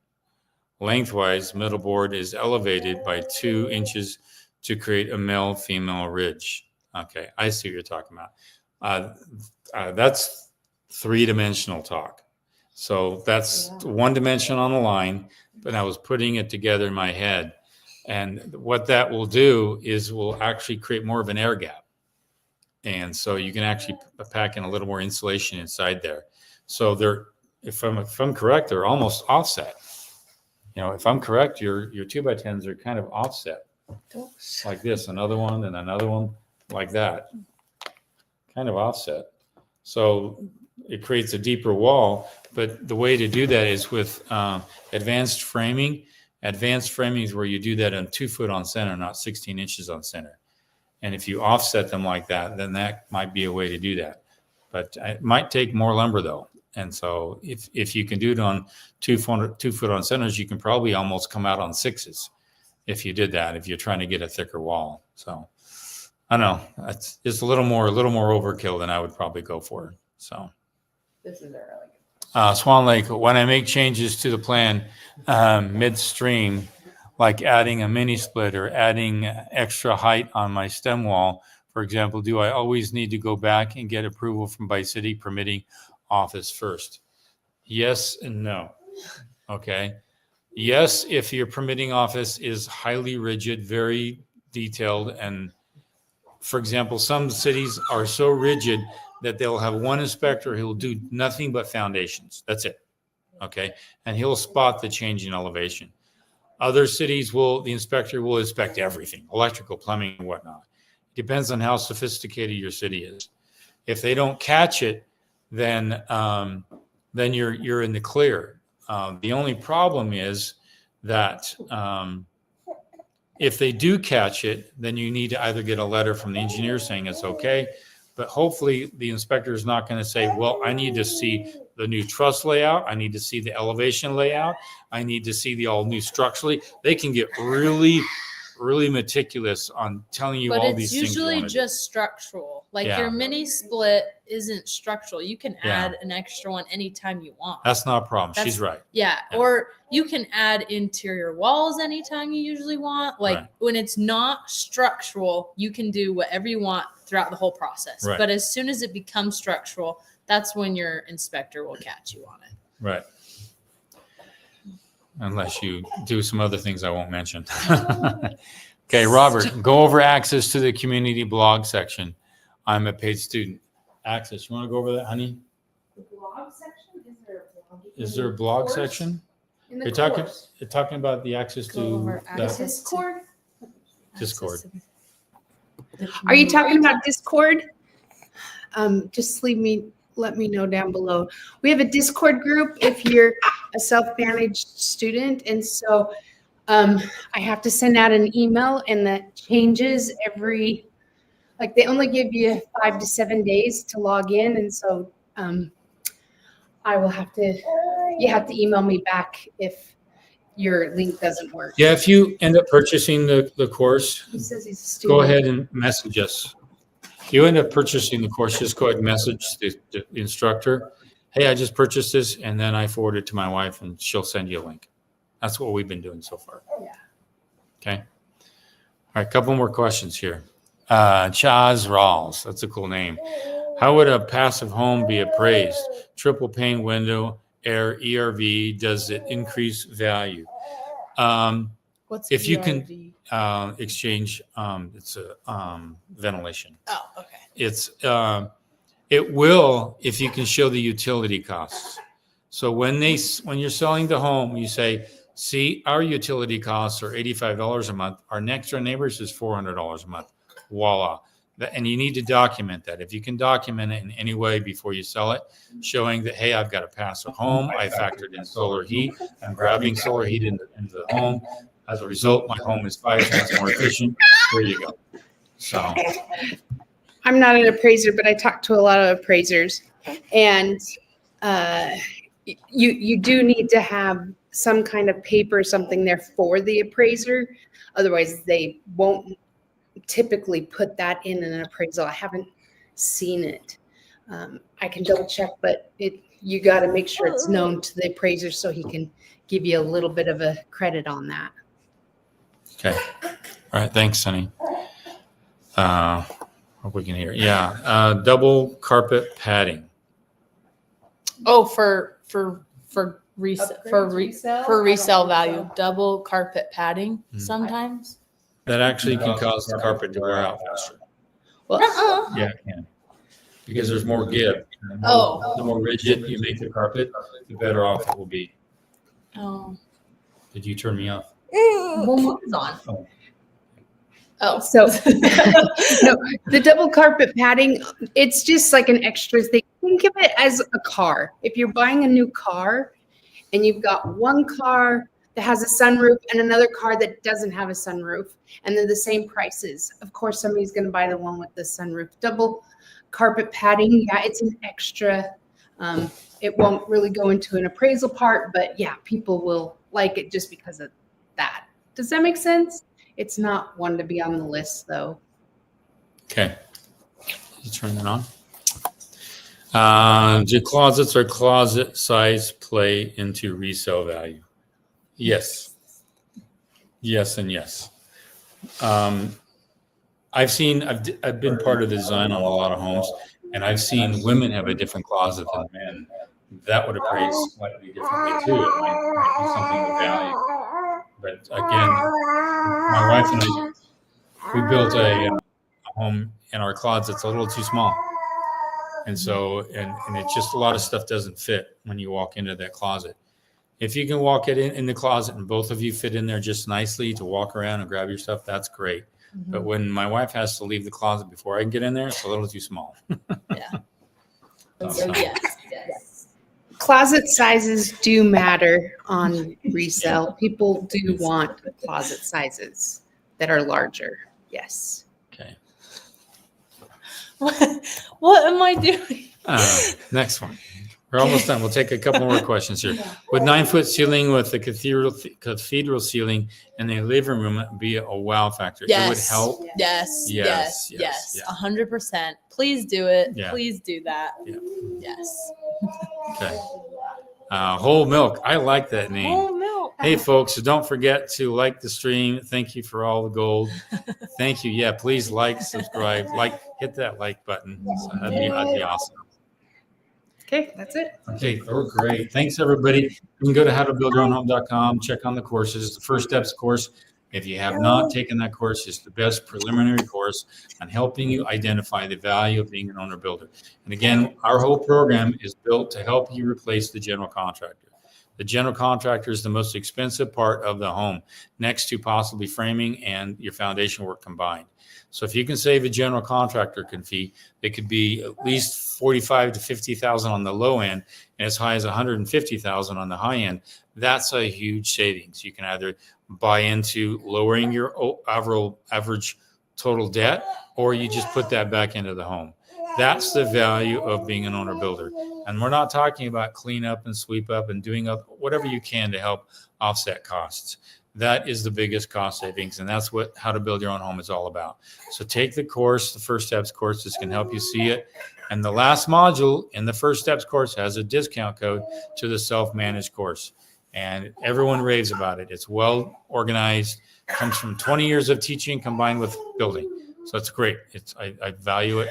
Lengthwise, middle board is elevated by 2 inches to create a male-female ridge. Okay, I see what you're talking about. That's 3-dimensional talk. So that's 1 dimension on the line, but I was putting it together in my head. And what that will do is will actually create more of an air gap. And so you can actually pack in a little more insulation inside there. So they're, if I'm correct, they're almost offset. You know, if I'm correct, your 2x10s are kind of offset like this, another one and another one like that, kind of offset. So it creates a deeper wall, but the way to do that is with advanced framing. Advanced framing is where you do that on 2 foot on center, not 16 inches on center. And if you offset them like that, then that might be a way to do that. But it might take more lumber though. And so if you can do it on 2 foot on centers, you can probably almost come out on 6s if you did that, if you're trying to get a thicker wall. So I don't know, it's just a little more overkill than I would probably go for. So This is a really good. Swan Lake, when I make changes to the plan midstream, like adding a mini split or adding extra height on my stem wall, for example, do I always need to go back and get approval from by city permitting office first? Yes and no. Okay. Yes, if your permitting office is highly rigid, very detailed, and for example, some cities are so rigid that they'll have one inspector who will do nothing but foundations. That's it. Okay. And he'll spot the change in elevation. Other cities the inspector will inspect everything, electrical, plumbing, and whatnot. It depends on how sophisticated your city is. If they don't catch it, then you're in the clear. The only problem is that if they do catch it, then you need to either get a letter from the engineer saying it's okay, but hopefully the inspector is not going to say, well, I need to see the new truss layout. I need to see the elevation layout. I need to see the all new structurally. They can get really, really meticulous on telling you But all these it's things. usually just structural. Like Yeah. your mini split isn't structural. You can Yeah. add an extra one anytime you want. That's not a problem. That's- She's right. Yeah. Yeah. Or you can add interior walls anytime you usually want. Like Right. when it's not structural, you can do whatever you want throughout the whole process. Right. But as soon as it becomes structural, that's when your inspector will catch you on it. Right. Unless you do some other things I won't mention. Okay, Robert, go over access to the community blog section. I'm a paid student. Access, you want to go over that, honey? The blog section? Is there a blog? Is there a blog Course? section? In the You're talking, course. you're talking about the access Go to over that access. Discord? Discord. Are you talking about Discord? Just let me know down below. We have a Discord group if you're a self-managed student. And so I have to send out an email, and that changes like they only give you 5 to 7 days to log in. And so you have to email me back if your link doesn't work. Yeah, if you end up purchasing the course, He says he's a student. go ahead and message us. If you end up purchasing the course, just go ahead and message the instructor. Hey, I just purchased this, and then I forward it to my wife, and she'll send you a link. That's what we've been doing so far. Yeah. Okay. All right, a couple more questions here. Chaz Rawls, that's a cool name. How would a passive home be appraised? Triple pane window, air, ERV, does it increase value? What's If you can- ERV? Exchange, it's a ventilation. Oh, okay. It's it will if you can show the utility costs. So when you're selling the home, you say, see, our utility costs are $85 a month. Our next door neighbors is $400 a month. Voila. And you need to document that. If you can document it in any way before you sell it, showing that, hey, I've got a passive home. I factored in solar heat. I'm grabbing solar heat into the home. As a result, my home is 5 times more efficient. There you go. So, I'm not an appraiser, but I talk to a lot of appraisers, and you do need to have some kind of paper, something there for the appraiser. Otherwise, they won't typically put that in an appraisal. I haven't seen it. I can double check, but you got to make sure it's known to the appraiser so he can give you a little bit of a credit on that. okay. All right. Thanks, Sunny. Hope we can hear. Yeah. Double carpet padding. Oh, for resale Upgrades, for resale? resale I don't think value, so. double carpet padding Mhm. sometimes. That actually can cause the carpet to wear out faster. Well, Yeah, it can. Because there's more give. Oh. The more rigid you make the carpet, the better off it will be. Oh. Did you turn me off? Well, mine's on. Oh. Oh. So, no, the double carpet padding, it's just like an extra thing. Think of it as a car. If you're buying a new car and you've got one car that has a sunroof and another car that doesn't have a sunroof, and they're the same prices, of course, somebody's going to buy the one with the sunroof. Double carpet padding, yeah, it's an extra. It won't really go into an appraisal part, but yeah, people will like it just because of that. Does that make sense? It's not one to be on the list, though. Okay. You turn that on. Do closets or closet size play into resale value? Yes. Yes and yes. I've been part of the design on a lot of homes, and I've seen women have a different closet than men. That would appraise slightly differently too. It might be something of value. But again, my wife and I, we built a home, and our closet's a little too small. And so, and it's just a lot of stuff doesn't fit when you walk into that closet. If you can walk it in the closet and both of you fit in there just nicely to walk around and grab your stuff, that's great. But when my wife has to leave the closet before I can get in there, it's a little too small. Yeah. So yes. Closet sizes do matter on resale. People do want closet sizes that are larger. Yes. Okay. What am I doing? Next one. We're almost done. We'll take a couple more questions here. Would 9-foot ceiling with the cathedral ceiling in the living room be a wow factor? Yes. It would help. Yes. Yes, Yes. yes, Yes. yeah. 100%. Please do it. Yeah. Please do that. Yeah. Yes. Okay. Whole milk. I like that name. Oh, milk. Hey, folks, so don't forget to like the stream. Thank you for all the gold. Thank you. Yeah, please like, subscribe, hit that like button. So that'd be awesome. Okay, that's it. Okay, oh, great. Thanks, everybody. You can go to howtobuildyourownhome.com, check on the courses. The First Steps course, if you have not taken that course, is the best preliminary course on helping you identify the value of being an owner builder. And again, our whole program is built to help you replace the general contractor. The general contractor is the most expensive part of the home, next to possibly framing and your foundation work combined. So if you can save a general contractor fee, it could be at least $45,000 to $50,000 on the low end, and as high as $150,000 on the high end. That's a huge savings. You can either buy into lowering your average total debt, or you just put that back into the home. That's the value of being an owner builder. And we're not talking about clean up and sweep up and doing up whatever you can to help offset costs. That is the biggest cost savings, and that's what How to Build Your Own Home is all about. So take the course, the First Steps course. This can help you see it. And the last module in the First Steps course has a discount code to the self-managed course. And everyone raves about it. It's well organized, comes from 20 years of teaching combined with building. So it's great. I value it.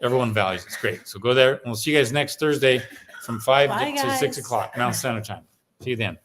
Everyone values it. It's great. So go there, and we'll see you guys next Thursday from 5 Bye, to 6 guys. o'clock Mountain Standard Time. See you then.